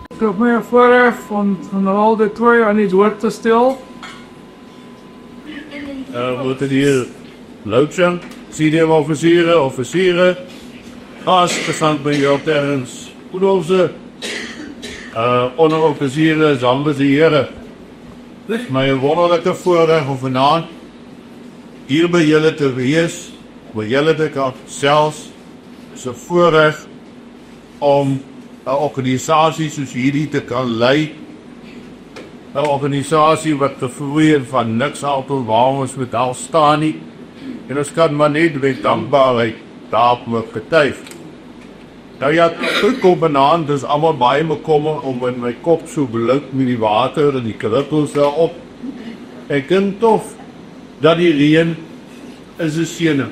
Ik heb meer voorrecht van al de twee aan iets woord te stil. Moeten hier leuk zijn? Senior officieren, gastgestand ben je op terrens, goedhoofden, onderofficieren, zandbezieren. Mijn wonderlijke voorrecht om vanavond hier bij jullie te wees, bij jullie te kan zelfs, is een voorrecht om een organisatie zoals hierdie te kan leiden. Een organisatie wat vroeger van niks altijd waar ons met al staan nie. En ons kan maar net met dankbaarheid daarop getuig. Nou ja, terugkom banaan, dus allemaal baie me kommer om in my kop so beluik met die water en die krippels daarop. Ek dink tof dat die reën is 'n seëning.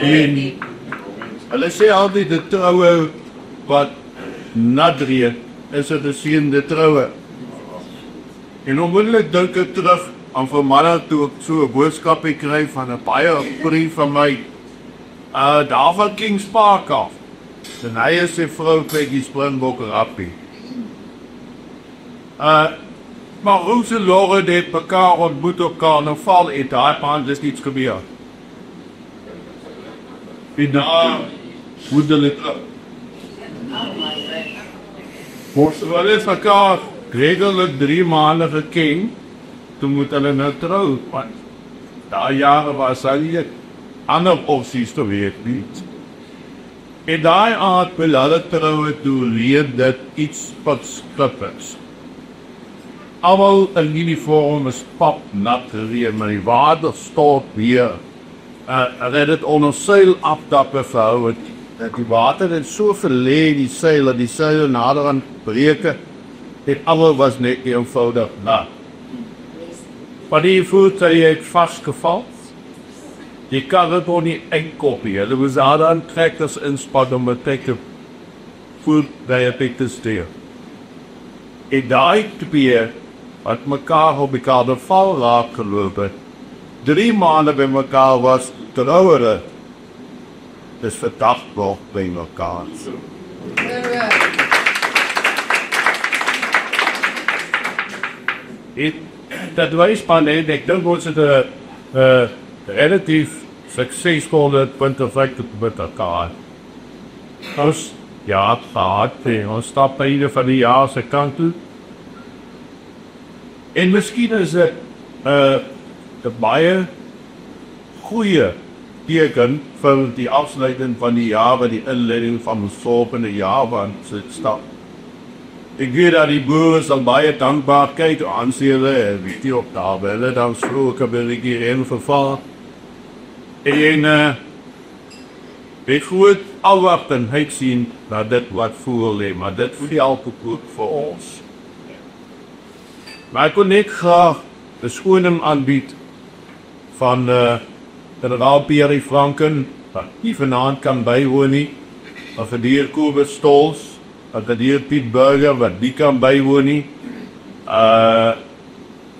En hulle sê altyd die troue wat nat reën is 'n seënde troue. En onmiddellik dink ek terug aan vanmiddag toe ek so 'n boodskap kry van 'n baie brief van my daar van Kings Park af. En hy is sy vrou Peggy Springbok Rappie. Maar hoe se Lore het mekaar ontmoet op Karnaval en daai maand is iets gebeur. En daar moet hulle Ons het mekaar redelik 3 maande geken, toe moet hulle nou trou, want daai jare was hy ander opsies te weet nie. En daai aard wil hulle troue toe leer dat iets wat skrip is. Almal in uniform is pap nat gereën, maar die water stort weer. Hulle het dit onder seil afdappe verhou, dat die water het so verlê die seile nader aan breuke. Dit almal was net eenvoudig nat. Maar die voertuig het vastgeval. Die karre kon nie uitkoppie. Hulle was aan trekkers inspan om het te voertuig te stuur. En daai twee wat mekaar op mekaar de val raak geloop het, 3 maande by mekaar was trouwere. Dis verdacht word by mekaar. Dat wijspan, ik denk dat ze relatief succesvolle punten met elkaar. Dus ja, het gaat. Ons stap bij ieder van die jaar zijn kant toe. En misschien is het een baie goede teken voor die afsluiting van die jaar, bij die inleiding van het volgende jaar van het stap. Ik weet dat die boeren al baie dankbaarheid aansien en weet je op daar willen dan vroeger wil ik hierin vervallen. En weet goed afwachtenheid zien naar dit wat voor leeft, maar dit voelt altijd goed voor ons. Maar ik kon niet graag de schoenen aanbieden van generaal Pierre Franken, wat die vanavond kan bijwonen, of de heer Kobus Stols, of de heer Piet Burger, wat die kan bijwonen.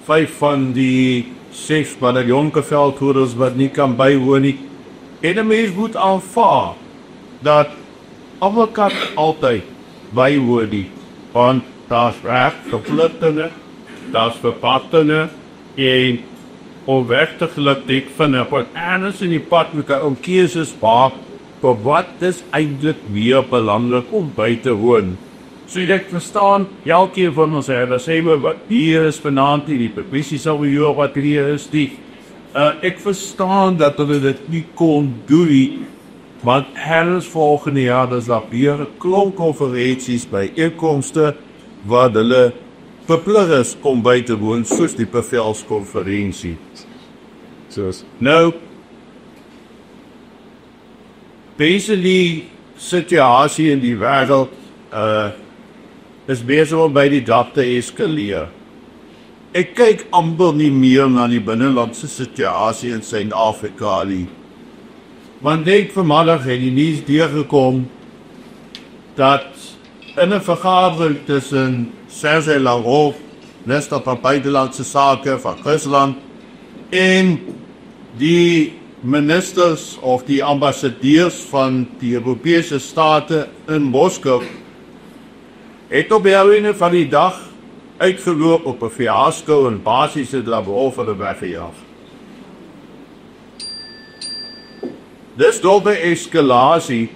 5 van die 6 bataljonkeveldhoeders wat niet kan bijwonen. En de mens moet aanvaarden dat elkaar altijd bijwonen. Want dat is recht verplichtingen, dat is verpattingen. En om weg te gelukken van wat anders in die pad moet om keuzes maken. Maar wat is eigenlijk meer belangrijk om bij te wonen? So ek verstaan, elke van ons sê we wat hier is vanavond, die publisie sal weer wat hier is, ek verstaan dat hulle dit nie kon doen nie, want hers volgende jaar is daar weer 'n klomp konferensies by einkomste waar hulle verplig is om by te woon, soos die bevelskonferensie. Nou, basically, situasie in die wêreld is besig om by die dag te eskaleer. Ek kyk amper nie meer na die binnelandse situasie in Suid-Afrika nie. Want net vanmiddag het die nuus deurgekom dat in 'n vergadering tussen Serge Laroque, minister van buitelandse sake van Rusland, en die ministers of die ambassadeurs van die Europese state in Moskou het op die einde van die dag uitgeloop op 'n fiasco en basies het Lavrov hulle weggejaag. Dis tot 'n eskalasie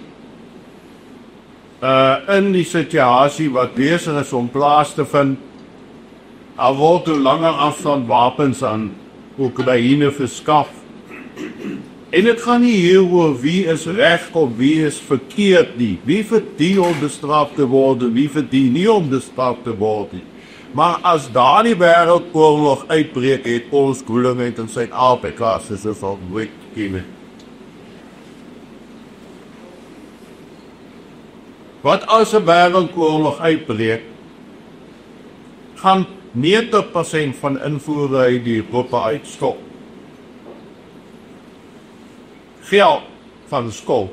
in die situasie wat besig is om plaas te vind. Al word hoe langer afstand wapens aan Oekraïne verskaf. En dit gaan nie hier oor wie is reg of wie is verkeerd nie. Wie verdien om bestraf te word en wie verdien nie om bestraf te word nie. Maar as daardie wêreldoorlog uitbreek, het ons koelingheid in Suid-Afrika soos ons al nooit ken. Wat as 'n wêreldoorlog uitbreek, gaan 90% van invoere uit die Europa uitstop. Geld van skuld.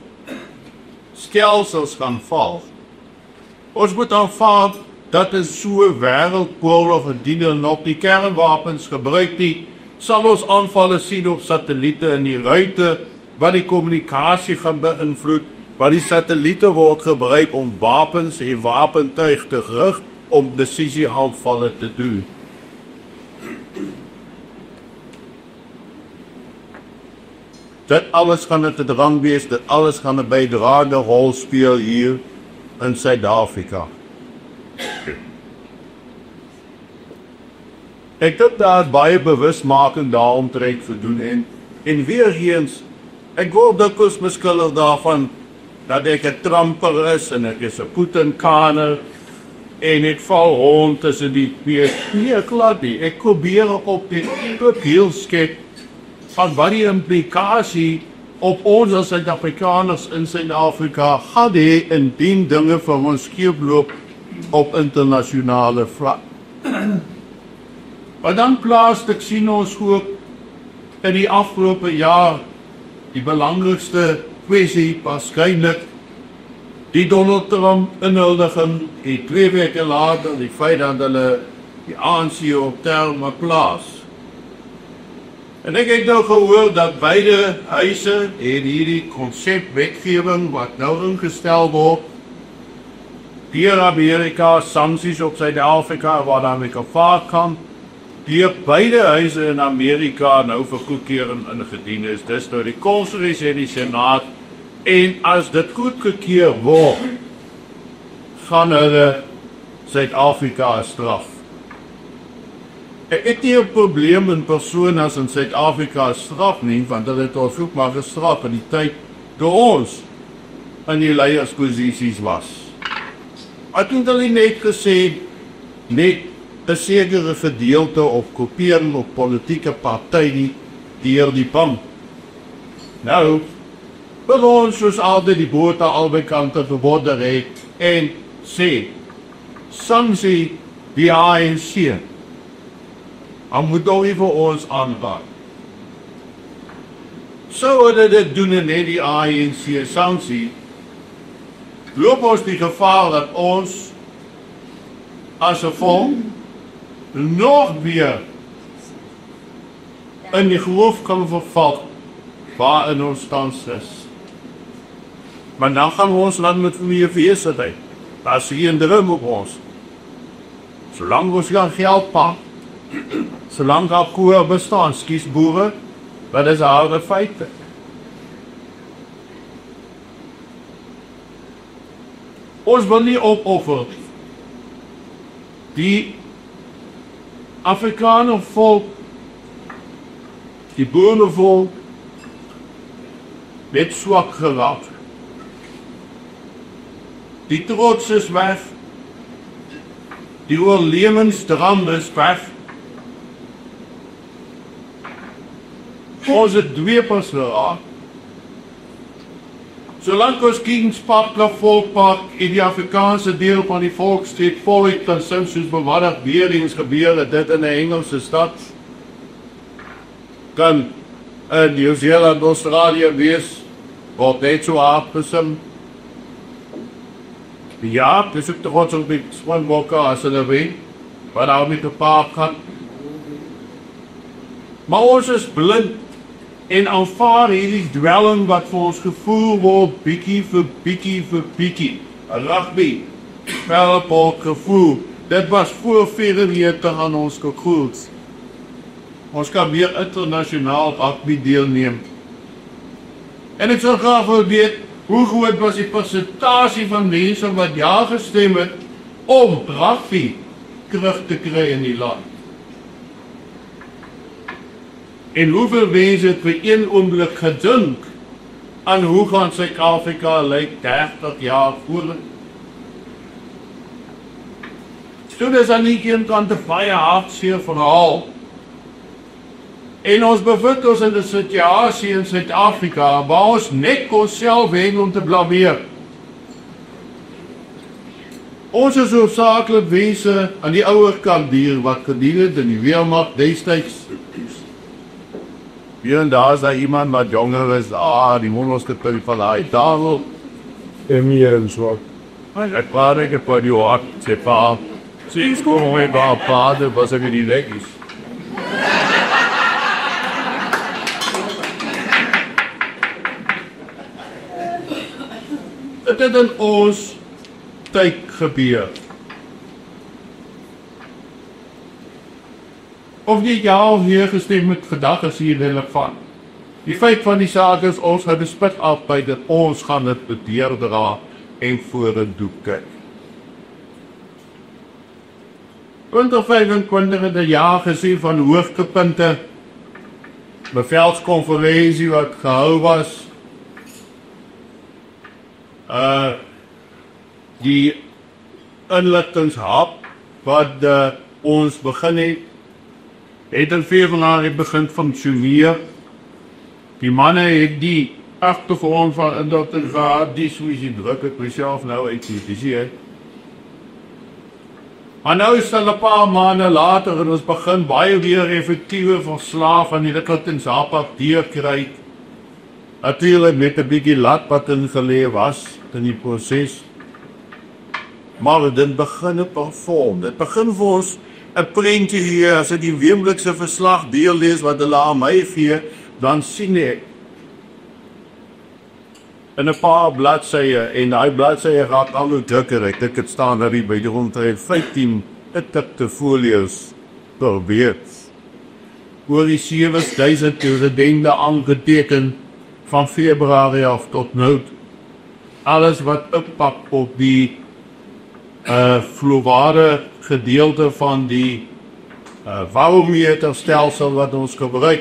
Stelsels gaan val. Ons moet aanvaar dat is so 'n wêreldoorlog indien hulle nog die kernwapens gebruik nie, sal ons aanvalle sien op satelliete in die ruimte wat die kommunikasie gaan beïnvloed, waar die satelliete word gebruik om wapens en wapentuig te rig om desisieaanvalle te doen. Dit alles gaan 'n drang wees, dit alles gaan 'n bydraende rol speel hier in Suid-Afrika. Ek dink daar baie bewusmaking daaromtrent gedoen en weer eens, ek word dikwels beskuldig daarvan dat ek 'n Trumper is en ek is 'n Putin-kaner en ek val rond tussen die twee. Nee, glad nie. Ek probeer op die profiel skep van wat die implikasie op ons as Suid-Afrikaners in Suid-Afrika gaan hê indien dinge vir ons skeefloop op internasionale vlak. Maar dan plaaslik sien ons ook in die afgelope jaar die belangrikste kwessie waarskynlik die Donald Trump inhuldiging en 2 weke later die feit dat hulle die ANC op Telma plaas. En ek het nou gehoor dat beide huise en hierdie konsepwetgewing wat nou ingestel word deur Amerika, sanksies op Suid-Afrika wat daarmee gevaar kan, deur beide huise in Amerika nou vir goedkeuring ingedien is. Dis nou die Kongres en die Senaat. En as dit goedgekeur word, gaan hulle Suid-Afrika straf. Ek het nie 'n probleem in persone as in Suid-Afrika straf nie, want hulle het ons ook maar gestraf in die tyd toe ons in die leiersposisies was. Ek het hulle net gesê, net 'n sekere gedeelte of groepering of politieke party nie deur die pan. Nou, wil ons soos altyd die boot aan albei kante verborder het en sê, sanksie die ANC. Hij moet ook even ons aanpakken. Zo we dit doen in die ANC sanctie, loop ons die gevaar dat ons als een volk nog weer in die geloof kan vervallen waarin ons thans is. Maar dan gaan we ons land met meer verwezenheid. Daar is hier een drum op ons. Zolang ons gaan geld pakken, zolang daar koeie bestaan, skies boere, wat is harde feite. Ons wil nie opoffer die Afrikaner volk, die boerenvolk, met swak geraak. Die trots is weg, die oorlewingsdrang is weg. Ons het dweepers geraak. Zolang ons Kings Park, Volkpark in die Afrikaanse deel van die volksstreek voluit kan sing soos bewaddig weer eens gebeur het dit in 'n Engelse stad, kan in Nieu-Seeland, Australië wees, word net so hard gesing. Ja, dis ook trots op die Springbokke as hulle weet, wat daar met 'n paar kan. Maar ons is blind en aanvaar hierdie dwelling wat vir ons gevoel word, bietjie vir bietjie. Rugby, spelbord gevoel, dit was voor 94 aan ons gekoels. Ons kan weer internasionaal rugby deelneem. En ek sal graag wil weet, hoe groot was die persentasie van mense wat ja gestem het om rugby terug te kry in die land? En hoeveel mense het vir een oomblik gedink aan hoe gaan Suid-Afrika lyk 30 jaar voor? So dis aan die een kant 'n baie hartseer verhaal. En ons bevind ons in 'n situasie in Suid-Afrika waar ons net onsself wen om te blameer. Ons is hoofsaaklik mense aan die ouer kant hier wat gedien het in die weermag destyds. Hier en daar is daar iemand wat jonger is, die moet ons getuig van die tafel. En hier en so. Ek praat ek op die hoek, sê pa, sê kom maar bij paarden, was er die lekkies. Dit het in ons tyd gebeur. Of die ja of nee gestem met vandag is hier relevant. Die feit van die saak is, ons het bespit af by dat ons gaan dit bedeerdra en voor 'n doek kyk. 2025 het 'n jaar gesien van hoogtepunte, bevelskonferensie wat gehou was, die inligtingshub wat ons begin het in Februarie begin functioneer. Die manne het die agtergrond van inligting gehad, die soos jy druk ek myself nou uit die visie. Maar nou is al 'n paar maande later en ons begin baie weer effektiewe verslae van die inligtingshub deurkry. Natuurlijk met 'n bietjie lat wat ingelê was in die proses. Maar dit begin op perform. Dit begin vir ons 'n prentjie hier, as ek die weeklikse verslag deurlees wat hulle aan my gee, dan sien ek in 'n paar bladsye en daai bladsye raak al hoe drukker. Ek dink dit staan daar by die rondtrek 15 getikte folios per week. Oor die 7000 presidente aangeteken van Februarie af tot nou. Alles wat impak op die fluoride gedeelte van die varrometerstelsel wat ons gebruik,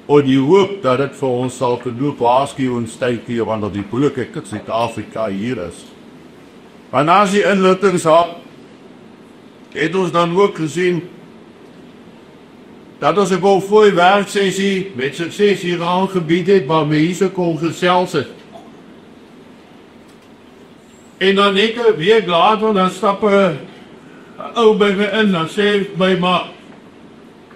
en die hoop dat dit vir ons sal genoeg waarskuwingstydjie wanneer die politiek in Suid-Afrika hier is. Want as die inligtingshub het ons dan ook gesien dat ons 'n volfooi werksessie met sukses hier aangebied het waar mense kon gesels het. En dan net 'n week later dan stap 'n ou by my in en sê by my,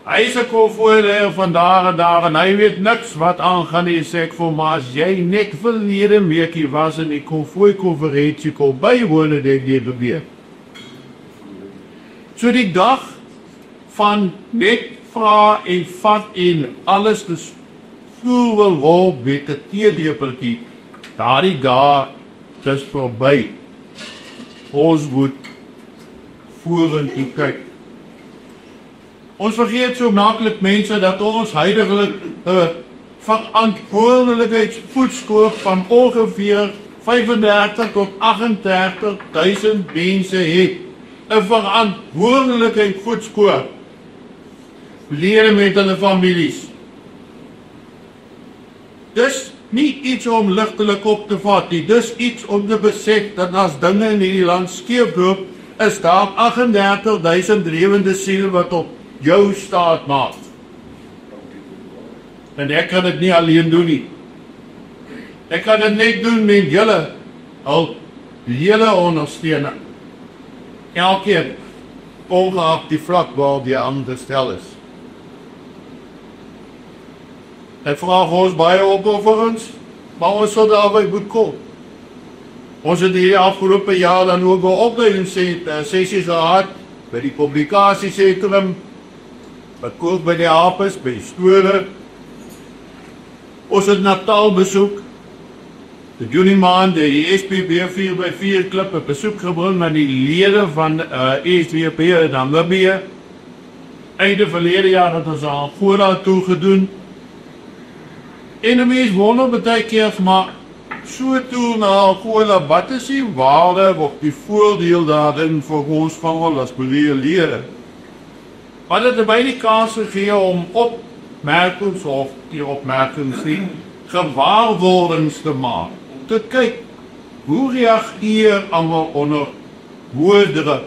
hy is 'n konvooi van daar en hy weet niks wat aangaan nie. Sê ek vir maar, as jy net verlede weekie was in die konvooi konferensie kon bywoon het jy gebeur. So die dag van net vra en vat en alles gevoel wil word met 'n teelepeltjie, daardie dag dis verby. Ons moet vorentoe kyk. Ons vergeet so maklik mense dat ons huidigelik 'n verantwoordelikheidsvoetskool van ongeveer 35 tot 38.000 mense het. 'n verantwoordelikheidsvoetskool. Lede met hulle families. Dis nie iets om ligtelik op te vat nie, dis iets om te besef dat as dinge in hierdie land skeefloop, is daar 38.000 lewende siele wat op jou staat maak. En ek kan dit nie alleen doen nie. Ek kan dit net doen met julle, julle ondersteuning. Elkeen, ongeag die vlak waar die ander stel is. Ek vraag ons baie opofferings, maar ons sal daarby moet kom. Ons het die afgelope jaar dan ook 'n opleidingssessie gehad by die publikasiesentrum, wat koop by die hapes, by die skole. Ons het Natal besoek. De Junie maand, die SPB 4x4 klip 'n besoek gebring na die lede van SWP in Namibië. Einde verlede jaar het ons al Angola toe gedoen. En die mens wonder baie keer, maar so toe na Angola, wat is die waarde of die voordeel daarin vir ons van as lede? Wat het by die kans gegee om opmerkings of die opmerkings nie, gewaarwordings te maak. Om te kyk, hoe reageer almal onder hoë druk?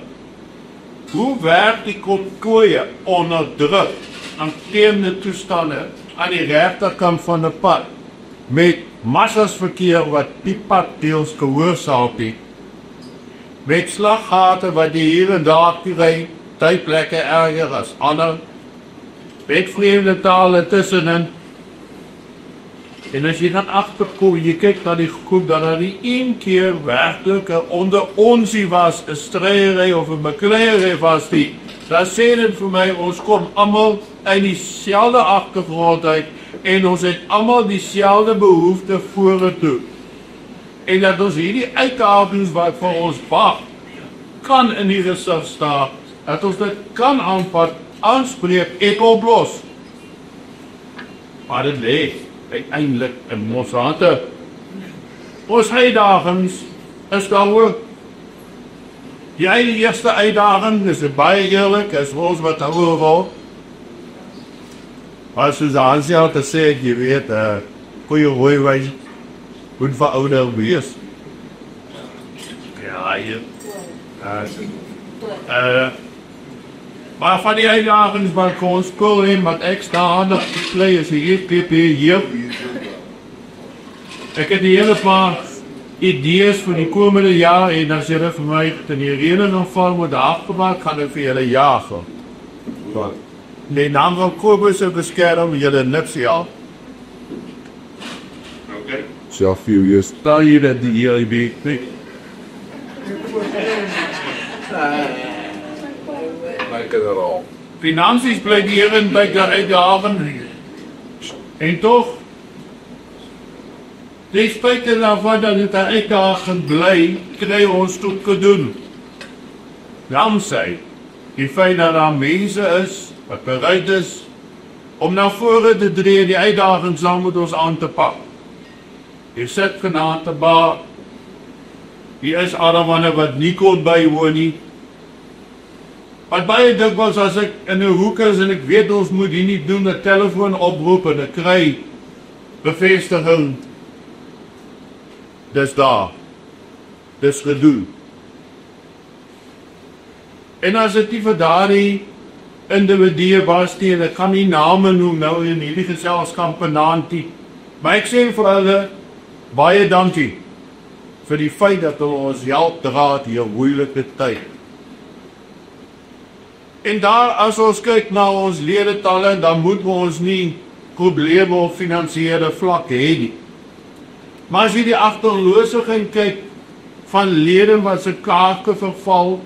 Hoe werk die kotkooie onder druk aan teemde toestande aan die regterkant van die pad met massas verkeer wat die pad deels gehoorsaak het, met slaggate wat die hier en daar kry, tydplekke erger as ander, met vreemde tale tussenin. En as jy dan agterkom, jy kyk na die groep, dat daar nie een keer werklik onder onsie was, 'n stryery of 'n bekleierery was die. Dat sê dit vir my, ons kom almal uit dieselfde agtergrond uit en ons het almal dieselfde behoefte vorentoe. En dat ons hierdie uitdagings wat vir ons wag, kan in die gesig staan, dat ons dit kan aanvat, aanspreek en oplos. Maar dit lê uiteindelik in ons hande. Ons uitdagings is daar ook. Die eerste uitdaging is baie eerlik, is ons wat ouer word. Maar soos Hansie al gesê, jy weet, goeie rooiwys moet verouder wees. Ja, hier. Maar van die uitdagings wat ons skool en wat ek staan op die play is die EPP hier. Ek het die hele paar idees vir die komende jaar en as jy vir my ten die rede val moet afgemaak, gaan ek vir julle jaag. Die naam van Kobus is beskerm, julle niks ja. Okay. So a few years. Stel hier dat die EIB Finansies bly hierin by die uitdaging. En tog, die spijt daarvan dat dit 'n uitdaging bly, kry ons toe gedoen. Dankzij die feit dat daar mense is, wat bereid is, om na vore te tree die uitdaging saam met ons aan te pak. Hier sit Genadebaar, hier is Aramanne wat nie kon bywoon nie. Wat baie dikwels as ek in 'n hoek is en ek weet ons moet hier nie doen, 'n telefoon oproep en ek kry bevestiging. Dis daar. Dis gedoen. En as dit nie vir daardie individue was nie, en ek kan nie name noem nou in hierdie geselskap vanaand nie, maar ek sê vir hulle, baie dankie vir die feit dat hulle ons help dra hier moeilike tyd. En daar, as ons kyk na ons ledetalle, dan moet ons nie probleme op finansiële vlak hê nie. Maar as jy die agterloosigheid kyk van lede wat se kaartjie verval,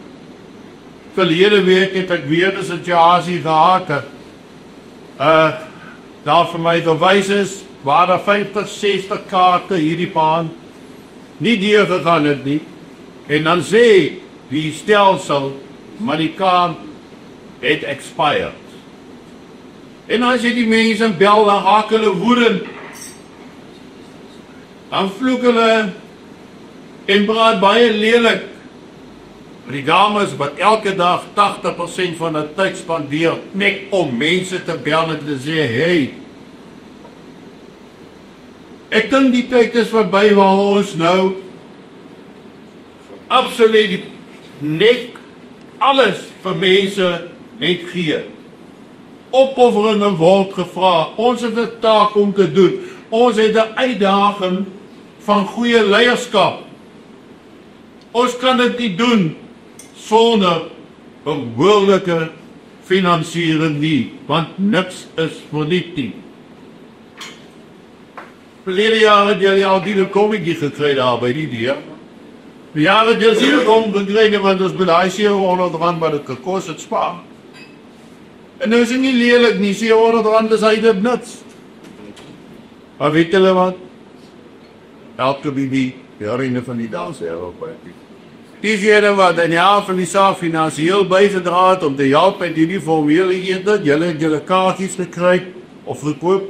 verlede week het ek weer 'n situasie gehad, daar vir my gewys is, waar daar 50, 60 kaarte hierdie baan nie deurgegaan het nie, en dan sê die stelsel, maar die kaart het expired. En as jy die mense bel, dan raak hulle woedend. Dan vloek hulle en praat baie lelik. Die dames wat elke dag 80% van die tyd spandeer, net om mense te bel en te sê, hey, ek dink die tyd is verby waar ons nou absoluut net alles vir mense net gee. Opofferinge word gevra. Ons het 'n taak om te doen. Ons het 'n uitdaging van goeie leierskap. Ons kan dit nie doen sonder behoorlike finansiering nie, want niks is verniet nie. Verlede jaar het jy al die kommetjie gekry daar by die dier. Die jare het jy hier kom gekry, want ons bedaai R700 wat het gekos het spaar. En nou is het nie lelik nie, R700 is uit dit nuts. Maar weet julle wat? Elke bibi, die herinner van die dans diegene wat in die jaar van die saak finansiëel bygedra het om te help met hierdie formele eenheid, julle het julle kaartjies gekry of gekoop,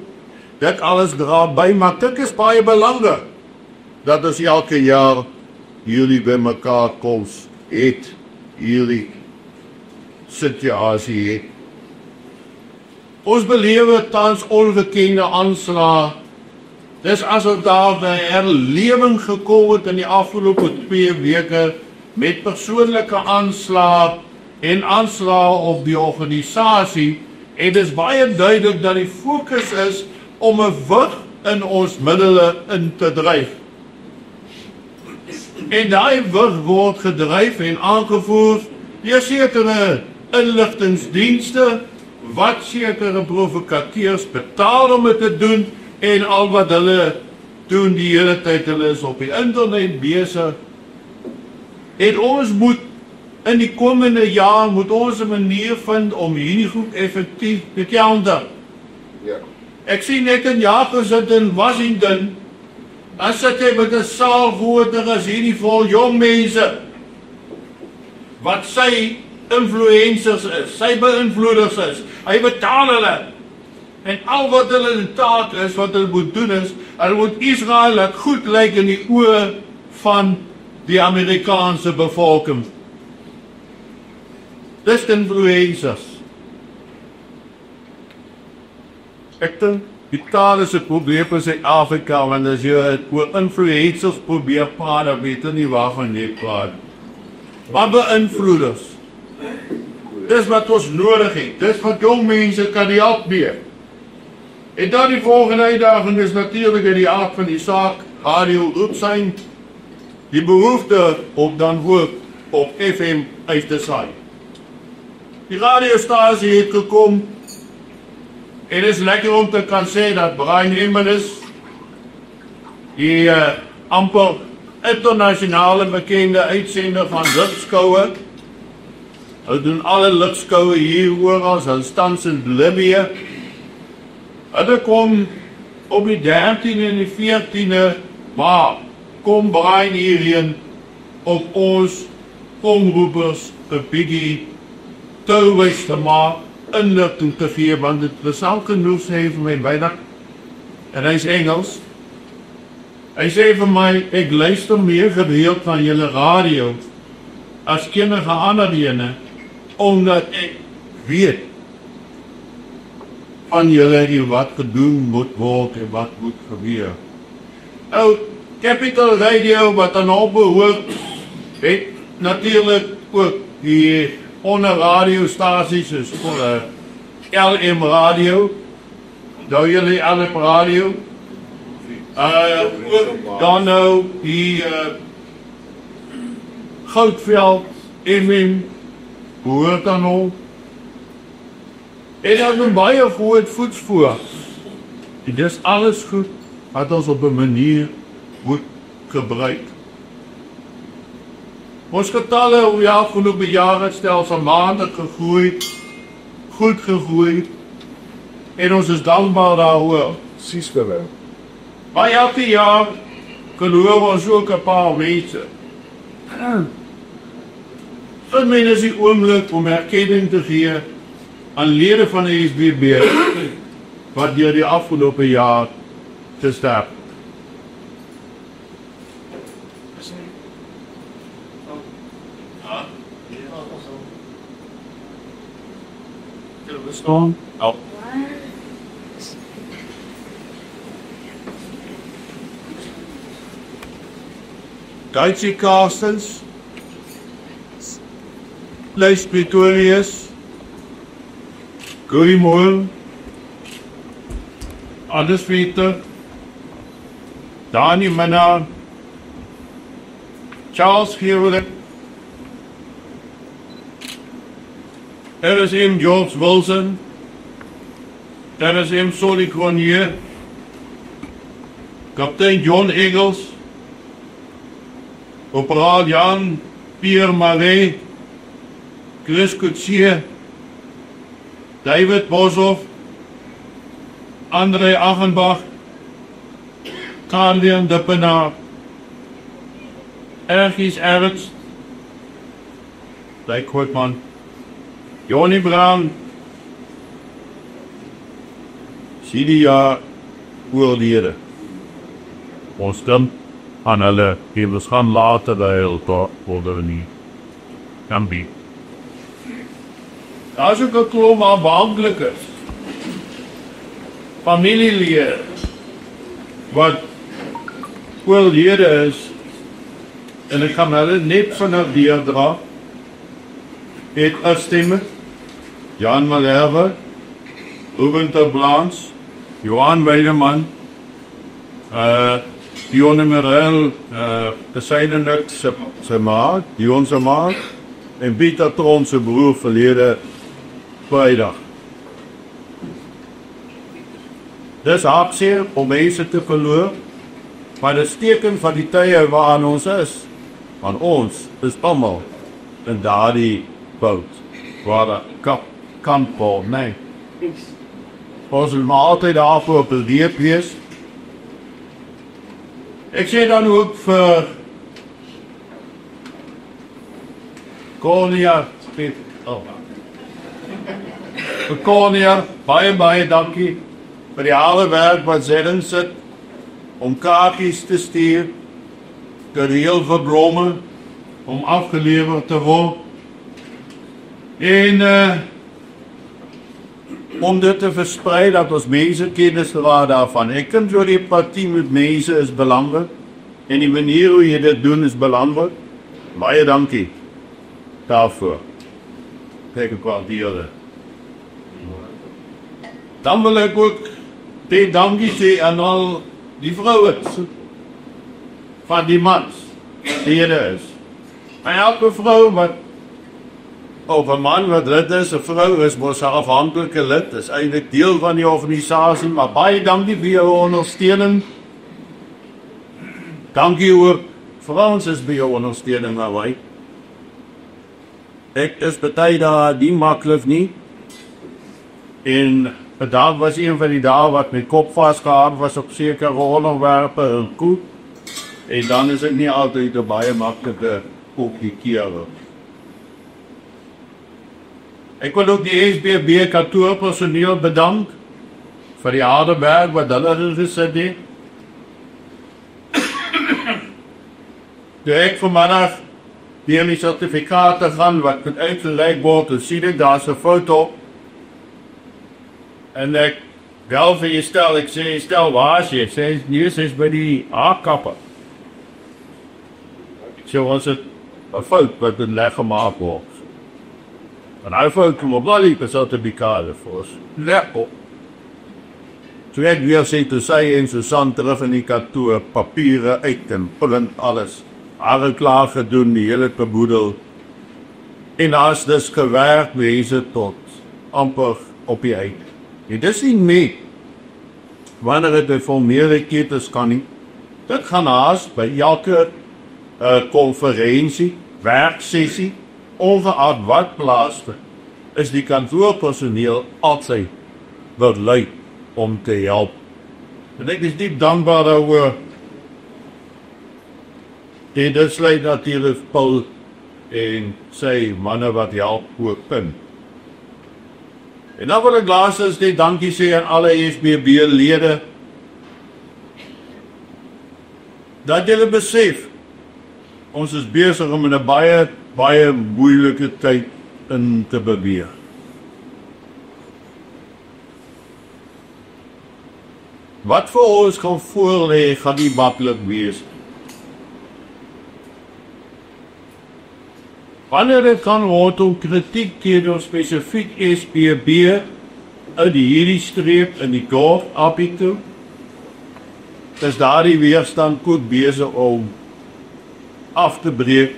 dit alles dra by, maar dit is baie belangrik, dat ons elke jaar jullie by mekaar koms het, jullie situasie het. Ons belewe tans ongekende aanslae. Dis asof daar 'n herlewing gekom het in die afgelope 2 weke met persoonlike aanslae en aanslae op die organisasie. En dis baie duidelik dat die fokus is om 'n wig in ons middele in te dryf. En daai wig word gedryf en aangevoer deur sekere inligtingsdienste wat sekere provokateurs betaal om dit te doen en al wat hulle doen die hele tyd, hulle is op die internet besig. En ons moet in die komende jaar moet ons 'n manier vind om hierdie goed effektief te counter. Ek sien net in Japan sit in Washington, dan sit hy met 'n saal groter as hierdie vol jong mense wat sy influencers is, sy beïnvloeders is, hy betaal hulle. En al wat hulle in taak is, wat hulle moet doen is, hulle moet Israel laat goed lyk in die oë van die Amerikaanse bevolking. Dis influencers. Ek dink die taal is 'n probleem in Suid-Afrika, want as jy oor influencers probeer praat, dan weet jy nie waarvan jy praat. Maar beïnvloeders. Dis wat ons nodig het. Dis wat jong mense kan help mee. En dan die volgende uitdaging is natuurlik in die aard van die saak, radio opsyn, die behoefte om dan ook op FM uit te saai. Die radiostasie het gekom, en is lekker om te kan sê dat Brian Emmons, die amper internasionale bekende uitsender van ligskoue, hulle doen alle ligskoue hier oral, hulle stand in Libië. Hulle kom op die 13e en die 14e, maar kom Brian hierheen op ons omroepers 'n bietjie touwys te maak, inligting te gee, want dit was al genoeg sê vir my byna, en hy is Engels. Hy sê vir my, ek luister meer gereeld van julle radio as enige ander ene, omdat ek weet van julle wat gedoen moet word en wat moet gebeur. Nou, Capital Radio wat dan op behoort, het natuurlik ook die onder radiostasies is voor LM Radio, nou jullie LM Radio, dan nou die Goudveld FM behoort dan ook. En dat is baie groot voetspoor. En dis alles goed wat ons op 'n manier moet gebruik. Ons getalle oor die afgelope jare stelselmatig gegroei, goed gegroei, en ons is dankbaar daaroor. Presies wel. Maar elke jaar verloor ons ook 'n paar mense. Vir my is die oomblik om erkenning te gee aan lede van die SBB wat deur die afgelope jaar gesterf. Staan. Oh. Duitse Castles, Place Pretorius, Gurimol, Andersvete, Dani Manna, Charles Hewlett, RSM George Wilson, RSM Solly Cornier, Kaptein John Eagles, Corporaal Jan Pierre Marais, Chris Coetzee, David Boshoff, André Achenbach, Kandien Dippenaar, Ergies Ernst, Dyk Grootman, Johnny Brown, CDA oorlede. Ons stem aan hulle, ons gaan later die hele dag word nie kan be. Daar is ook 'n klomp afhanklikes, familielede, wat oorlede is, en ek kan hulle net vinnig deurdra. Het Astemme, Jan Malherbe, Ruben ter Blans, Johan Weideman, Dionne Merel, Teseidenik se maat, Dion se maat, en Pieter Tron se broer verlede Vrydag. Dis hartseer om mense te verloor, maar dit teken van die tye waaraan ons is. Want ons is almal in daardie boot, waar kan Paul, nee. Ons moet maar altyd daarvoor bereid wees. Ek sê dan ook vir Konia, vir Konia, baie dankie vir die harde werk wat sy in sit, om kaartjies te stuur, gereel vir Brome, om afgeleverd te word. En om dit te versprei, dat ons mense kennis raak daarvan. Ek kan so die partie met mense is belangrik, en die manier hoe jy dit doen is belangrik. Baie dankie daarvoor. Kijk ek wel die hele. Dan wil ek ook die dankie sê aan al die vrouwens van die mans die hier is. En elke vrou wat of 'n man wat lid is, 'n vrou is mos 'n afhanklike lid, is eintlik deel van die organisasie, maar baie dankie vir jou ondersteuning. Dankie ook vir ons is by jou ondersteuning, maar ek is baie daar die maklik nie. En vandag was een van die dae wat my kop vasgehard was op sekere onderwerpe en goed. En dan is ek nie altyd 'n baie maklike kopie keer. Ek wil ook die SBB kantoorpersoneel bedank vir die harde werk wat hulle gesit het. Toe ek vanmiddag deur die sertifikate gaan wat moet uitgelek word, en sien ek daar's 'n foto. En ek bel vir jy stel, ek sê stel waar is jy? Sê nuus is by die A-kapper. So was dit 'n fout wat in leg gemaak word. En hy fout kom op al die sertifikate vir ons. Lekker. So ek weer sê toe sy en Susan terug in die kantoor, papiere uit en print alles. Alle klaar gedoen, die hele beboedel. En as dis gewerk, mense tot amper op die uit. En dis nie mee, wanneer dit formele ketes kan nie. Dit gaan haas by elke konferensie, werksessie, ongeacht wat plaasvind, is die kantoorpersoneel altyd bereid om te help. En ek is diep dankbaar daaroor. En dit sluit natuurlijk Paul en sy manne wat help ook in. En dan wil ek laastens net dankie sê aan alle SBB-lede, dat julle besef, ons is besig om in 'n baie moeilike tyd in te beweeg. Wat vir ons gaan voorlê, gaan nie maklik wees. Wanneer dit kan word om kritiek teenoor spesifiek SBB uit hierdie streek in die Golf Apitu, is daardie weerstand goed besig om af te breek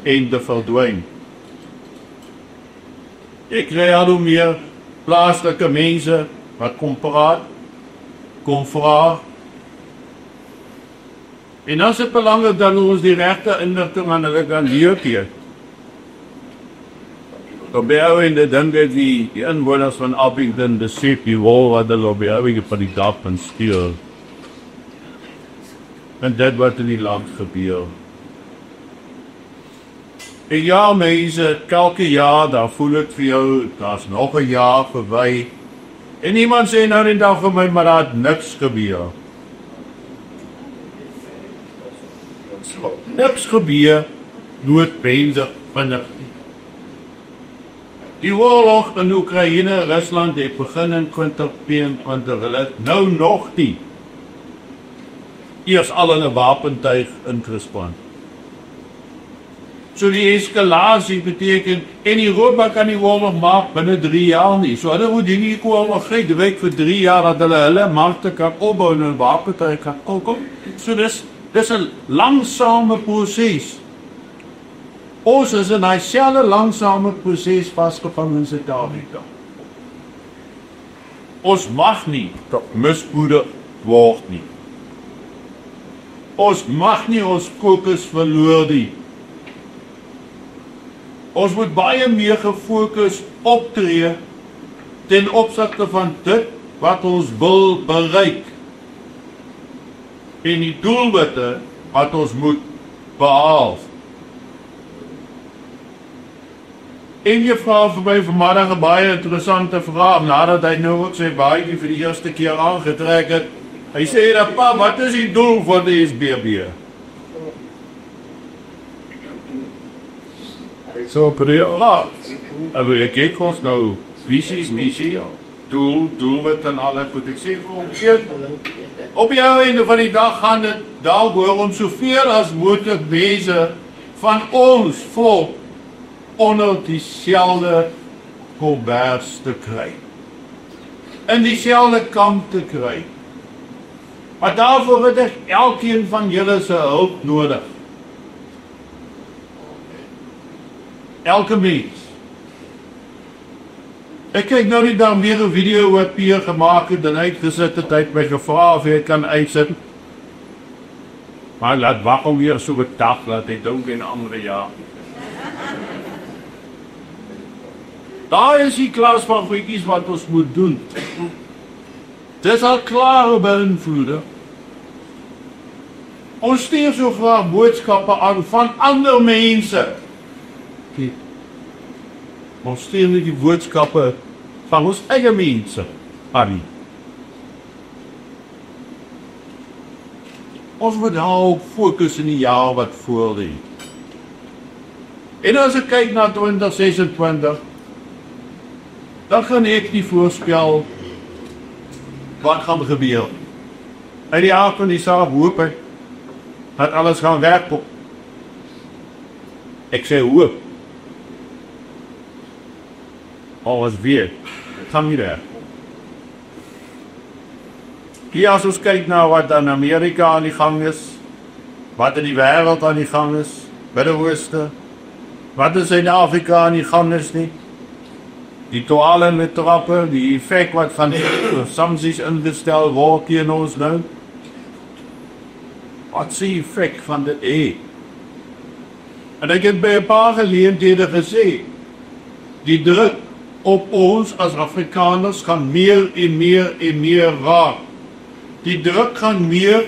en te verdwyn. Ek kry al hoe meer plaaslike mense wat kom praat, kom vra. En as dit belangrik dat ons die regte inligting aan hulle kan gee. Dan behou in die ding dat die inwoners van Abingdon besef die rol wat hulle behou vir die dag en stuur. en dit wat in die land gebeur. En ja mense, elke jaar, dan voel ek vir jou, daar's nog 'n jaar verby. En iemand sê nou die dag vir my, maar daar het niks gebeur. Niks gebeur, noodwendig vinnig. Die oorlog in Oekraïne, Rusland het begin in 2022, hulle het nou nog nie eers al in 'n wapentuig ingespan. So die eskalasie beteken, en Europa kan die oorlog maak binne 3 jaar nie. So hulle moet die oorlog uitdruk vir 3 jaar, dat hulle markte kan opbou en 'n wapentuig kan opkom. So dis 'n langsame proses. Ons is in dieselfde langsame proses vasgevang in Suid-Afrika. Ons mag nie mismoedig word nie. Ons mag nie ons fokus verloor nie. Ons moet baie meer gefokus optree ten opsigte van dit wat ons wil bereik en die doelwitte wat ons moet behaal. En jy vra vir my vanmiddag 'n baie interessante vraag, nadat hy nou ook sy baadjie vir die eerste keer aangetrek het. Hy sê dat, pa, wat is die doel van die SBB? So prioriteit. Ek kyk ons nou visies, missie, doelwit en al dat wat ek sê vir hom. Op jou einde van die dag gaan dit daaroor om soveel as moontlik mense van ons volk onder dieselfde kombers te kry. In dieselfde kamp te kry. Maar daarvoor het ek elkeen van julle se hulp nodig. Elke mens. Ek kyk nou nie dan weer 'n video wat Pierre gemaak het en uitgesit het, hy my gevra of hy kan uitsit. Maar laat wag om weer so 'n dag, laat hy dink in 'n ander jaar. Daar is die klas van goedjies wat ons moet doen. Dis al klare beïnvloede. Ons stuur so graag boodskappe aan van ander mense. Ons stuur nie die boodskappe van ons eie mense aan. Ons moet nou fokus in die jaar wat voor lê. En as ek kyk na 2026, dan gaan ek nie voorspel wat gaan gebeur. Uit die aard van die saak hoop ek dat alles gaan werk op. Ek sê hoop. Alles weer. Gaan nie werk. Hier as ons kyk na wat in Amerika aan die gang is, wat in die wêreld aan die gang is, Midde-Ooste, wat in Suid-Afrika aan die gang is nie, die toale met trappe, die effek wat van sanksies ingestel word teen ons nou, wat is die effek van dit En ek het by 'n paar geleenthede gesê, die druk op ons as Afrikaners gaan meer en meer en meer raak. Die druk gaan meer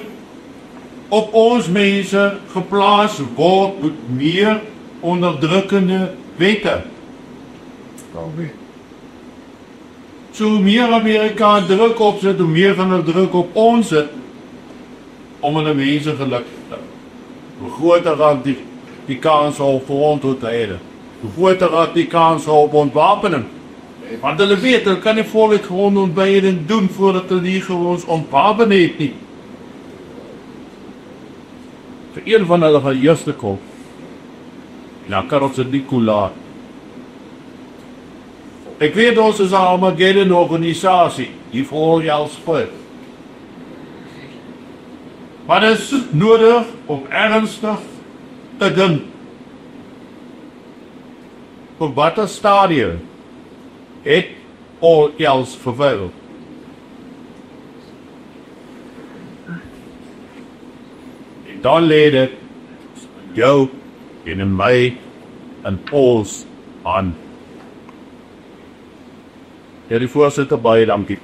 op ons mense geplaas word met meer onderdrukkende wette. So hoe meer Amerika druk opzet, hoe meer gaan er druk op ons sit om hulle mense gelukkig te hou. Hoe groter raak die kans op verontwaardiging. Hoe groter raak die kans op ontwapening. Want hulle weet, hulle kan nie volk gewoon ontbijden doen voordat hulle nie gewoon ontwapen het nie. Vir een van hulle gaan eerste kom. Nou kan ons dit nie koelaat. Ek weet ons is 'n Armageddon organisasie, die vir jou speel. Maar dit is nodig om ernstig te dink. Op watter stadium het al else vervuil? En dan lê dit jou en my en ons aan. Ja, die voorsitter, baie dankie.